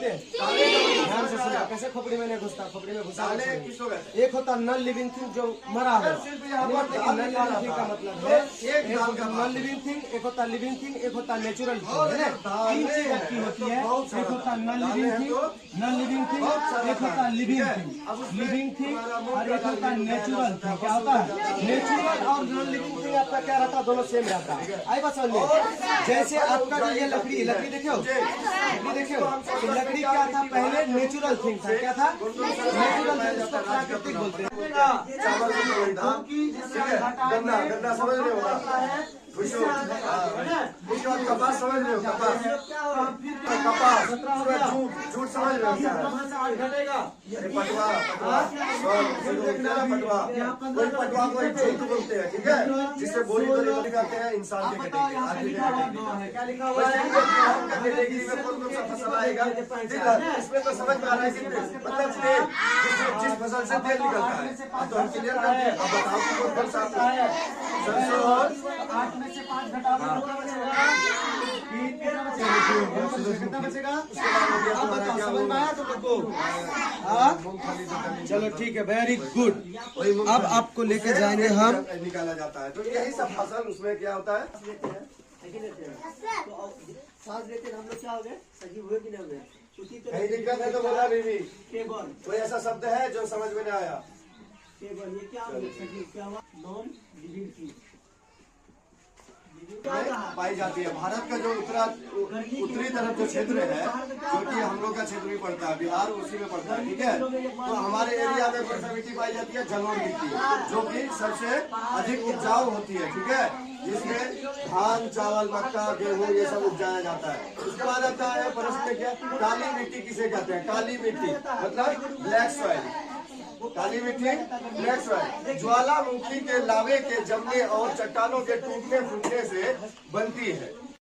होते हैं? ध्यान से सुनो, कैसे खोपड़ी में नहीं घुसता, खोपड़ी में घुसा। एक होता नॉन लिविंग थिंग जो मरा है। नॉन लिविंग थिंग का मतलब है एक होता नॉन लिविंग थिंग, एक होता लिविंग थिंग, एक होता नेचुरल थिंग, है ना? तीन चीज की होती है, एक होता non living thing, non living thing, एक होता लिविंग थिंग, लिविंग थिंग और एक होता नेचुरल थिंग। क्या होता है? नेचुरल और नॉन लिविंग थिंग आपका क्या रहता है? दोनों सेम रहता है। आई बात समझ में? जैसे आपका जो ये लकड़ी देखो, लकड़ी देखो, तो लकड़ी क्या था पहले? नेचुरल थिंग था। क्या था? नेचुरल थिंग, इसको प्राकृतिक बोलते हैं। गन्ना समझ रहे हो? उसके बाद कपास समझ रहे हो? कपास झूठ समझ रहे हो? पटवा कोई पटवा को झूठ बोलते हैं, ठीक है, जिससे बोली करते हैं इंसान के कैटेगरी में कौन सा फसल आएगा इसमें तो समझ में आ रहा है कि मतलब तेल, जिस फसल से तेल निकलता है। तो हम क्लियर करते हैं। अब बताओ कि कौन कौन सा है? सरसों और 8 में से 5 घटा दो, कितना बचेगा? 3 कितना बचेगा? समझ में आया तुम लोग को? चलो ठीक है, वेरी गुड। अब आपको लेके जाएंगे हम, निकाला जाता है। तो यही सब फसल उसमें क्या होता है? सांस लेते हम लोग क्या हो गए? सजीव हुए कि नहीं हो गए? कहीं दिक्कत है तो बोला बीबी। कोई ऐसा शब्द है जो समझ में नहीं आया? ये क्या सजीव क्या हुआ? नॉन लिविंग थिंग पाई जाती है। भारत का जो उत्तरी तरफ जो क्षेत्र है, जो कि हम लोग का क्षेत्र भी पड़ता है, बिहार उसी में पड़ता है, ठीक है। तो हमारे एरिया में कौन सा मिट्टी पाई जाती है? जलोढ़ मिट्टी, जो कि सबसे अधिक उपजाऊ होती है, ठीक है, जिसमें धान, चावल, मक्का, गेहूँ ये सब उपजाया जाता है। उसके बाद आता है प्रश्न क्या? काली मिट्टी किसे कहते हैं? काली मिट्टी मतलब ब्लैक सॉइल। काली मिट्टी ब्लैक सॉइल ज्वालामुखी के लावे के जमने और चट्टानों के टूटने फूटने से बनती है।